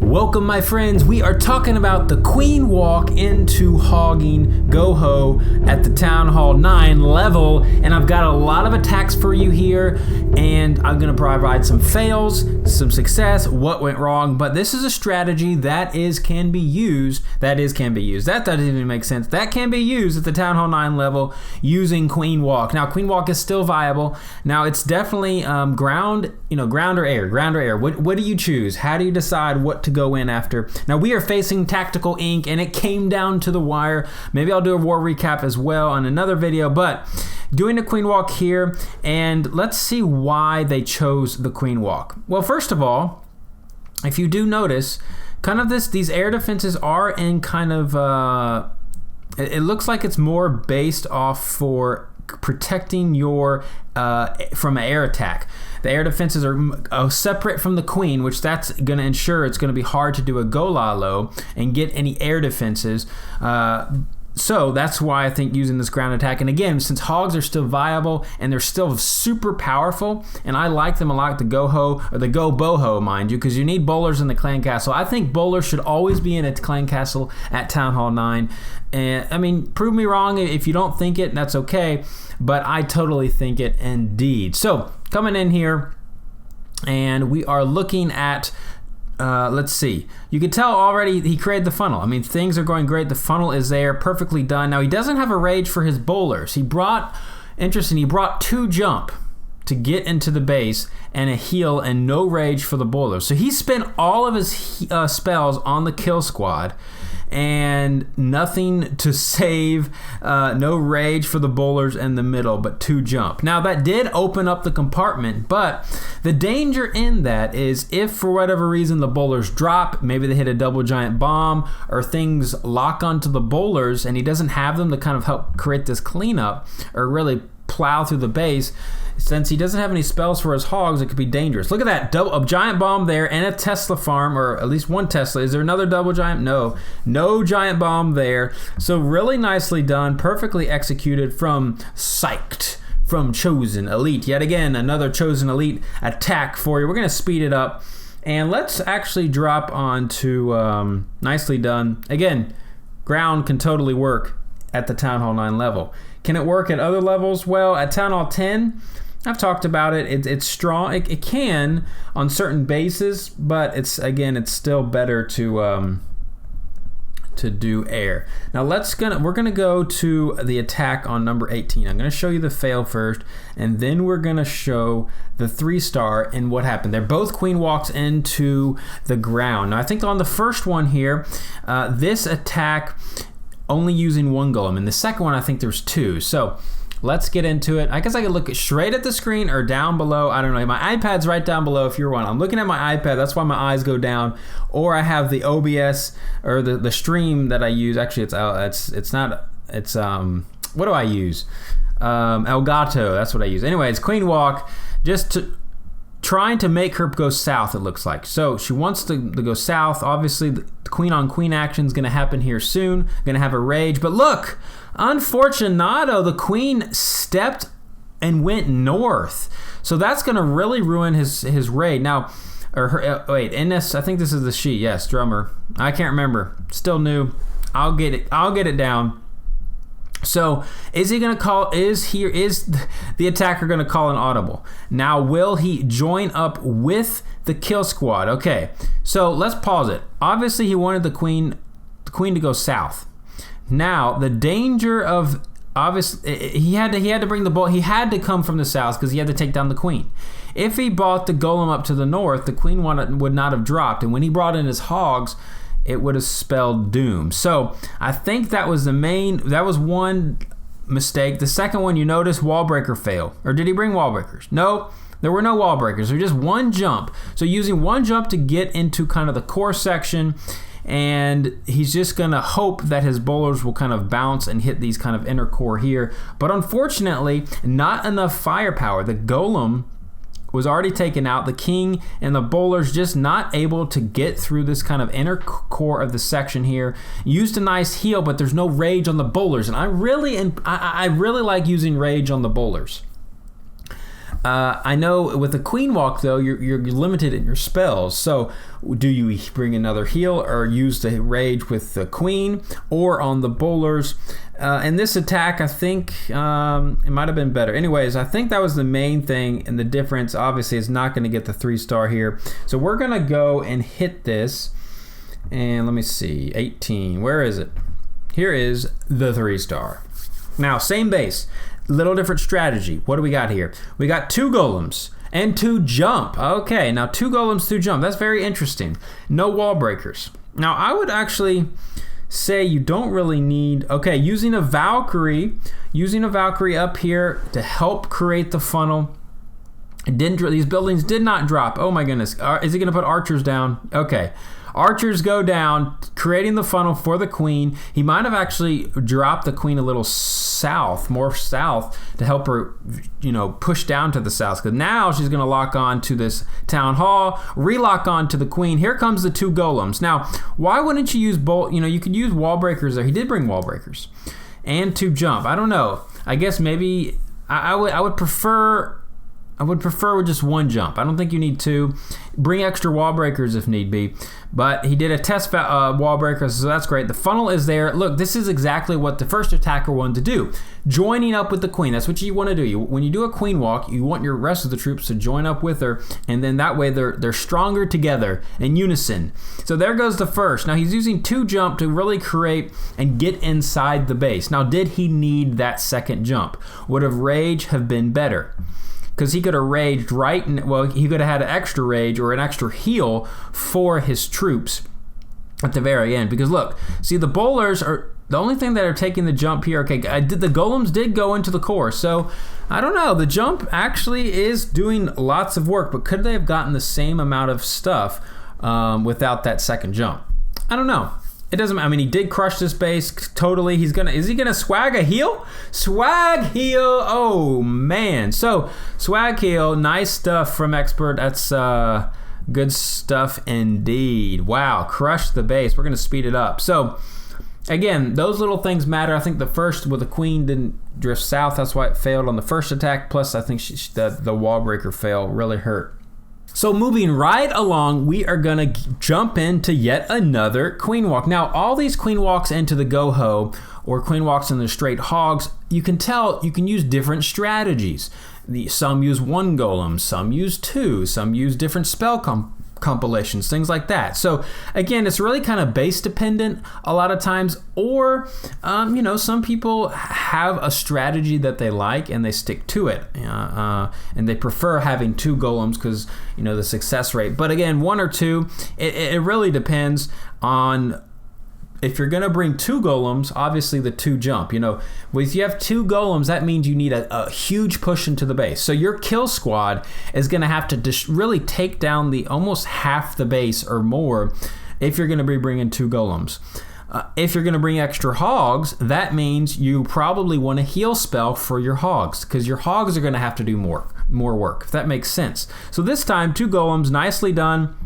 Welcome my friends, we are talking about the queen walk into hogging GoHo at the Town Hall 9 level, and I've got a lot of attacks for you here, and I'm going to provide some fails, some success, what went wrong, but this is a strategy that can be used, that doesn't even make sense, that can be used at the Town Hall 9 level using queen walk. Now queen walk is still viable. Now it's definitely ground or air. What do you choose? How do you decide what to go in after? Now we are facing Tactical Inc. and it came down to the wire. Maybe I'll do a war recap as well on another video, but doing the queen walk here, and let's see why they chose the queen walk. Well, first of all, if you do notice, kind of these air defenses are in kind of it looks like it's more based off for protecting your from an air attack. The air defenses are separate from the queen, which that's going to ensure it's going to be hard to do a GoBoHo and get any air defenses. So that's why I think using this ground attack, and again, since hogs are still viable and they're still super powerful, and I like them a lot, the GoHo or the GoBoHo, mind you, because you need bowlers in the clan castle. I think bowlers should always be in a clan castle at Town Hall 9. And I mean, prove me wrong if you don't think it, that's okay, but I totally think it indeed. So coming in here, and we are looking at let's see. You can tell already he created the funnel. I mean, things are going great. The funnel is there, perfectly done. Now, he doesn't have a rage for his bowlers. He brought 2 jump to get into the base and a heal and no rage for the bowlers. So he spent all of his spells on the kill squad and nothing to save, no rage for the bowlers in the middle, but 2 jump. Now that did open up the compartment, but the danger in that is if for whatever reason the bowlers drop, maybe they hit a double giant bomb or things lock onto the bowlers and he doesn't have them to kind of help create this cleanup or really plow through the base. Since he doesn't have any spells for his hogs, it could be dangerous. Look at that, a giant bomb there and a Tesla farm, or at least one Tesla. Is there another double giant? No giant bomb there. So really nicely done, perfectly executed from Psyched, from Chosen Elite. Yet again, another Chosen Elite attack for you. We're going to speed it up, and let's actually drop on to nicely done. Again, ground can totally work at the Town Hall 9 level. Can it work at other levels? Well, at Town Hall 10, I've talked about it. It's strong. It can on certain bases, but it's still better to do air. Now we're gonna go to the attack on number 18. I'm gonna show you the fail first, and then we're gonna show the 3-star and what happened. They're both queen walks into the ground. Now I think on the first one here, this attack only using 1 golem, and the second one I think there's 2. So let's get into it. I guess I could look straight at the screen or down below. I don't know. My iPad's right down below if you're one. I'm looking at my iPad. That's why my eyes go down. Or I have the OBS or the stream that I use. Actually, what do I use? Elgato. That's what I use. Anyways, queen walk. Trying to make her go south, it looks like. So she wants to go south. Obviously, the queen on queen action is going to happen here soon. Going to have a rage. But look, unfortunato, the queen stepped and went north. So that's going to really ruin his raid. Now, or her, in this, I think this is the she. Yes, drummer. I can't remember. Still new. I'll get it down. So is the attacker going to call an audible? Now will he join up with the kill squad? Okay, so let's pause it. Obviously he wanted the queen to go south. Now the danger of he had to bring the ball. He had to come from the south because he had to take down the queen. If he brought the golem up to the north, the queen would not have dropped, and when he brought in his hogs, it would have spelled doom. So I think that was one mistake. The second one, you notice wall breaker fail. Or did he bring wall breakers? No, there were no wall breakers. There was just 1 jump. So using 1 jump to get into kind of the core section, and he's just gonna hope that his bowlers will kind of bounce and hit these kind of inner core here. But unfortunately, not enough firepower. The golem was already taken out. The king and the bowlers just not able to get through this kind of inner core of the section here. Used a nice heal, but there's no rage on the bowlers, and I really like using rage on the bowlers. I know with the queen walk though, you're limited in your spells. So do you bring another heal or use the rage with the queen or on the bowlers? In this attack, I think it might have been better. Anyways, I think that was the main thing, and the difference obviously is not going to get the 3-star here. So we're going to go and hit this, and let me see, 18. Where is it? Here is the 3-star. Now, same base, little different strategy. What do we got here? We got 2 golems and 2 jump. Okay, now 2 golems, 2 jump. That's very interesting. No wall breakers. Now, I would actually say you don't really need, okay, using a Valkyrie up here to help create the funnel. These buildings did not drop. Oh my goodness. Is he going to put archers down? Okay. Archers go down, creating the funnel for the queen. He might have actually dropped the queen a little south, more south, to help her, push down to the south. Because now she's going to lock on to this town hall, relock on to the queen. Here comes the 2 golems. Now, why wouldn't you use you could use wall breakers there. He did bring wall breakers and 2 jump. I don't know. I guess maybe I would prefer with just 1 jump. I don't think you need 2. Bring extra wall breakers if need be. But he did a test wall breaker, so that's great. The funnel is there. Look, this is exactly what the first attacker wanted to do. Joining up with the queen. That's what you want to do. When you do a queen walk, you want your rest of the troops to join up with her, and then that way they're stronger together in unison. So there goes the first. Now he's using 2 jump to really create and get inside the base. Now did he need that second jump? Would have rage have been better? Because he could have raged he could have had an extra rage or an extra heal for his troops at the very end. Because look, see, the bowlers are the only thing that are taking the jump here. Okay, the golems did go into the core, so I don't know. The jump actually is doing lots of work, but could they have gotten the same amount of stuff without that second jump? I don't know. It doesn't. I mean, he did crush this base totally. Is he gonna swag a heal? Swag heal. Oh man. So swag heal. Nice stuff from Expert. That's good stuff indeed. Wow. Crushed the base. We're gonna speed it up. So again, those little things matter. I think the first with the queen didn't drift south. That's why it failed on the first attack. Plus, I think the wall breaker fail really hurt. So moving right along, we are going to jump into yet another queen walk. Now, all these queen walks into the GoHo or queen walks in the straight hogs, you can tell you can use different strategies. Some use 1 golem, some use 2, some use different spell compilations, things like that. So again, it's really kind of base dependent a lot of times, or some people have a strategy that they like and they stick to it, and they prefer having 2 golems because the success rate. But again, 1 or 2, it really depends on. If you're going to bring 2 golems, obviously the 2 jump. If you have 2 golems, that means you need a huge push into the base. So your kill squad is going to have to really take down almost half the base or more if you're going to be bringing 2 golems. If you're going to bring extra hogs, that means you probably want a heal spell for your hogs, because your hogs are going to have to do more work, if that makes sense. So this time, 2 golems, nicely done.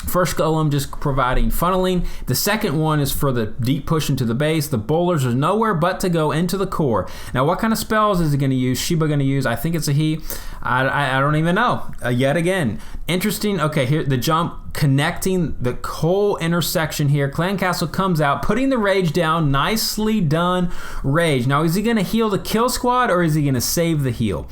First golem just providing funneling. The second one is for the deep push into the base. The bowlers are nowhere but to go into the core. Now, what kind of spells is he going to use? Sheba going to use? I think it's a he. I don't even know. Yet again, interesting. Okay, here the jump connecting the whole intersection here. Clan Castle comes out, putting the rage down. Nicely done, rage. Now, is he going to heal the kill squad or is he going to save the heal?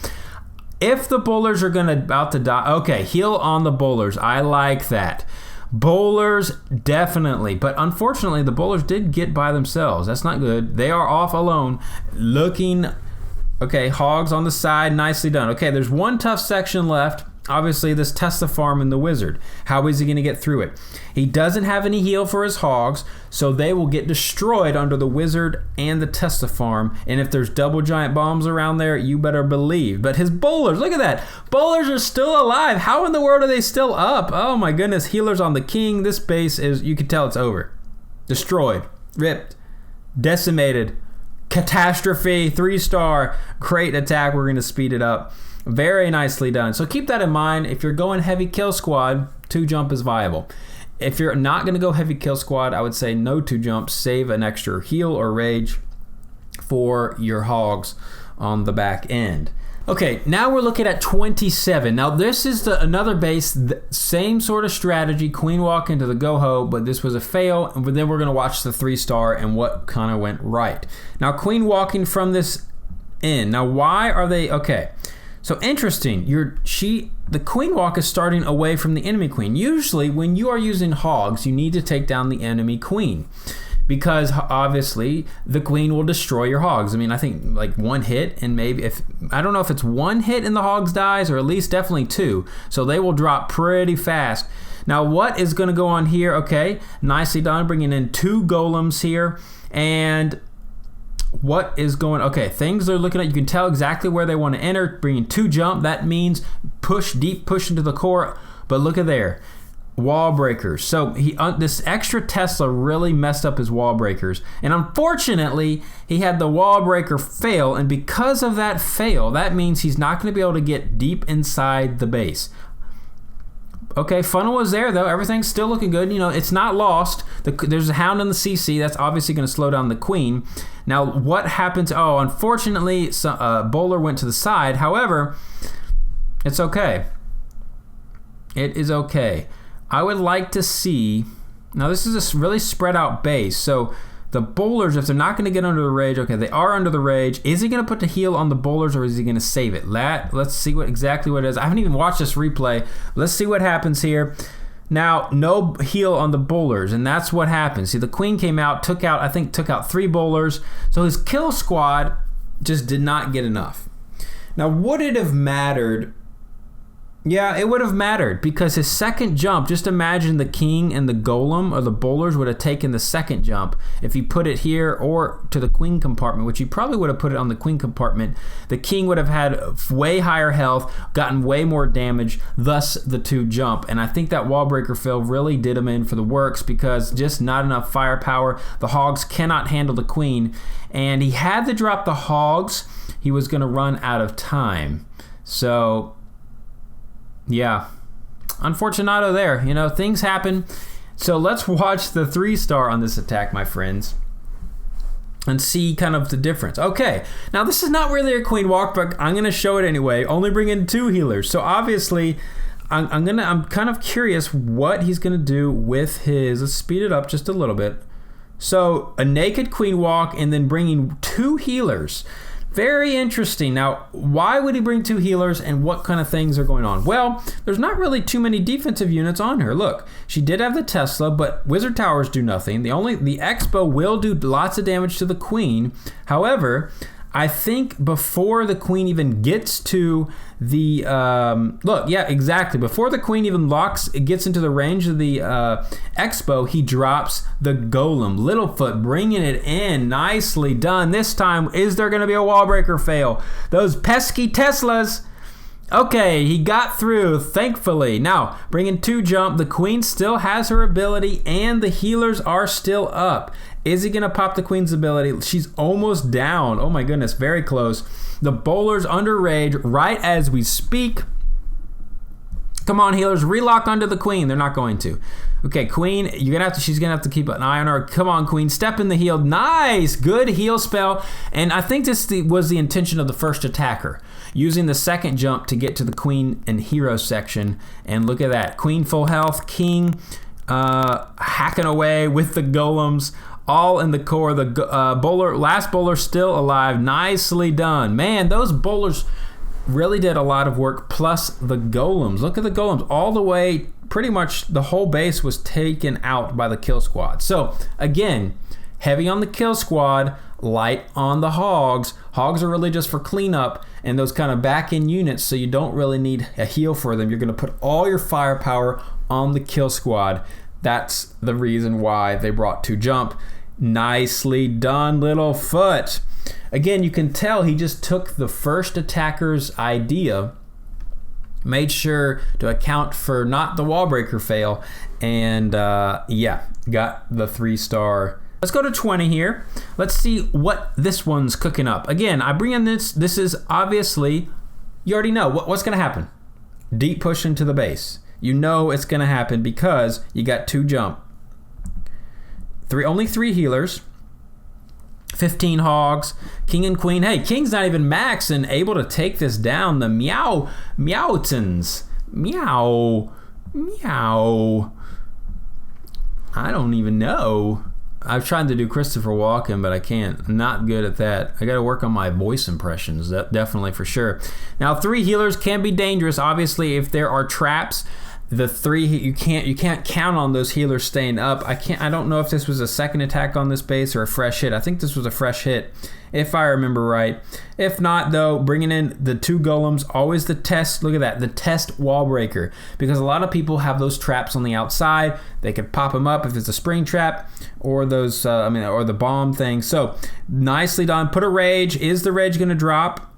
If the bowlers are about to die, okay, heal on the bowlers. I like that. Bowlers, definitely. But unfortunately, the bowlers did get by themselves. That's not good. They are off alone. Looking, okay, hogs on the side. Nicely done. Okay, there's one tough section left. Obviously, this Testa farm and the wizard. How is he going to get through it? He doesn't have any heal for his hogs, so they will get destroyed under the wizard and the Testa farm. And if there's double giant bombs around there, you better believe. But his bowlers, look at that. Bowlers are still alive. How in the world are they still up? Oh my goodness. Healers on the king. This base is, you can tell it's over. Destroyed. Ripped. Decimated. Catastrophe. 3-star. Great attack. We're going to speed it up. Very nicely done. So keep that in mind. If you're going heavy kill squad, 2 jump is viable. If you're not going to go heavy kill squad, I would say no 2 jumps. Save an extra heal or rage for your hogs on the back end. Okay, now we're looking at 27. Now this is another base, same sort of strategy, queen walk into the GoHo, but this was a fail, and then we're going to watch the 3-star and what kind of went right. Now queen walking from this in. Now why are they, okay, so interesting, the queen walk is starting away from the enemy queen. Usually when you are using hogs, you need to take down the enemy queen, because obviously the queen will destroy your hogs. I mean, I think like one hit, and maybe I don't know if it's one hit and the hogs dies, or at least definitely 2. So they will drop pretty fast. Now what is going to go on here? Okay, nicely done, bringing in 2 golems here. And what is going, okay, things they're looking at, you can tell exactly where they want to enter, bringing 2 jump. That means deep push into the core. But look at there. Wall breakers. So this extra Tesla really messed up his wall breakers, and unfortunately he had the wall breaker fail, and because of that fail, that means he's not going to be able to get deep inside the base. Okay, funnel was there though, everything's still looking good, you know, it's not lost. There's a hound in the CC, that's obviously going to slow down the queen. Now what happens, oh, unfortunately bowler went to the side. However, it's okay, it is okay. I would like to see, now this is a really spread out base, so the bowlers, if they're not going to get under the rage, okay, they are under the rage. Is he going to put the heal on the bowlers, or is he going to save it? Let's see exactly what it is. I haven't even watched this replay. Let's see what happens here. Now, no heal on the bowlers, and that's what happens. See, the queen came out, took out 3 bowlers, so his kill squad just did not get enough. Now, would it have mattered? Yeah, it would have mattered, because his second jump, just imagine the king and the golem or the bowlers would have taken the second jump. If he put it here or to the queen compartment, which he probably would have put it on the queen compartment, the king would have had way higher health, gotten way more damage, thus the 2 jump. And I think that wall breaker fail really did him in for the works, because just not enough firepower. The hogs cannot handle the queen, and he had to drop the hogs. He was going to run out of time. So yeah, unfortunato there. You know, things happen. So let's watch the 3-star on this attack, my friends, and see kind of the difference. Okay, now this is not really a queen walk, but I'm going to show it anyway. Only bring in 2 healers. So obviously, I'm kind of curious what he's going to do with his. Let's speed it up just a little bit. So a naked queen walk and then bringing 2 healers. Very interesting. Now, why would he bring 2 healers, and what kind of things are going on? Well, there's not really too many defensive units on her. Look, she did have the Tesla, but Wizard Towers do nothing. The Expo will do lots of damage to the queen. However, I think before the queen even gets to the look, yeah, exactly. Before the queen even gets into the range of the Expo, he drops the golem. Littlefoot bringing it in, nicely done. This time, is there going to be a wall breaker fail? Those pesky Teslas. Okay, he got through, thankfully. Now, bringing 2 jump, the queen still has her ability, and the healers are still up. Is he going to pop the queen's ability? She's almost down. Oh my goodness, very close. The bowler's under rage right as we speak. Come on, healers, relock onto the queen. They're not going to. Okay, queen, she's gonna have to keep an eye on her. Come on, queen, step in the heal. Nice, good heal spell. And I think this was the intention of the first attacker, using the second jump to get to the queen and hero section. And look at that, queen full health, king hacking away with the golems, all in the core. The last bowler still alive. Nicely done, man. Those bowlers really did a lot of work, plus the golems. Look at the golems all the way. Pretty much the whole base was taken out by the kill squad. So again, heavy on the kill squad, light on the hogs. Hogs are really just for cleanup and those kind of back-end units, so you don't really need a heal for them. You're going to put all your firepower on the kill squad. That's the reason why they brought 2 jump. Nicely done, Littlefoot. Again, you can tell he just took the first attacker's idea, made sure to account for not the wall breaker fail, and yeah, got the 3-star. Let's go to 20 here. Let's see what this one's cooking up. Again, I bring in this. This is obviously, you already know what's going to happen. Deep push into the base. You know it's going to happen because you got 2 jump. Only 3 healers. 15 hogs. King and queen. Hey, king's not even max and able to take this down. The Meowtons. Meow. I don't even know. I've tried to do Christopher Walken, but I can't. I'm not good at that. I got to work on my voice impressions, definitely for sure. Now, 3 healers can be dangerous. Obviously, if there are traps, the 3 you can't count on those healers staying up. I don't know if this was a second attack on this base or a fresh hit. I think this was a fresh hit, if I remember right. If not, though, bringing in the 2 golems, always the test. Look at that, the test wall breaker, because a lot of people have those traps on the outside. They could pop them up if it's a spring trap or those or the bomb thing. So nicely done. Put a rage. Is the rage going to drop?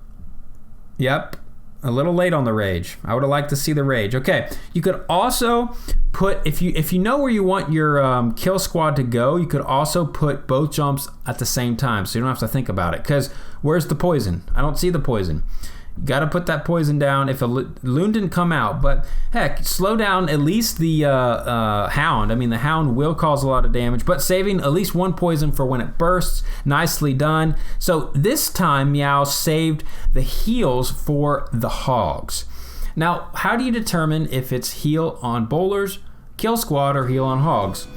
Yep. A little late on the rage. I would have liked to see the rage. Okay, you could also put, if you know where you want your kill squad to go, you could also put both jumps at the same time, so you don't have to think about it. Because where's the poison? I don't see the poison. You got to put that poison down if a loon didn't come out. But heck, slow down at least the hound. I mean, the hound will cause a lot of damage, but saving at least 1 poison for when it bursts. Nicely done. So this time, Meow saved the heals for the hogs. Now, how do you determine if it's heal on bowlers, kill squad, or heal on hogs?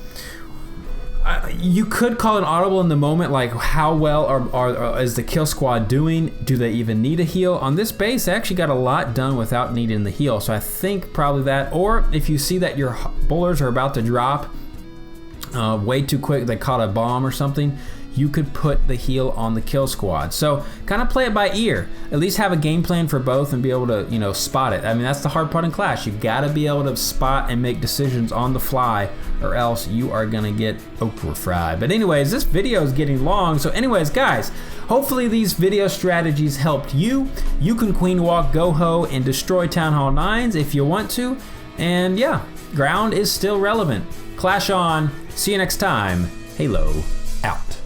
You could call it audible in the moment, like how well is the kill squad doing? Do they even need a heal? On this base, they actually got a lot done without needing the heal, so I think probably that. Or if you see that your bowlers are about to drop way too quick, they caught a bomb or something, you could put the heal on the kill squad. So kind of play it by ear. At least have a game plan for both and be able to, spot it. I mean, that's the hard part in Clash. You gotta be able to spot and make decisions on the fly, or else you are gonna get okra fried. But anyways, this video is getting long. So anyways, guys, hopefully these video strategies helped you. You can queen walk GoHo and destroy Town Hall 9s if you want to. And yeah, ground is still relevant. Clash on. See you next time. Halo out.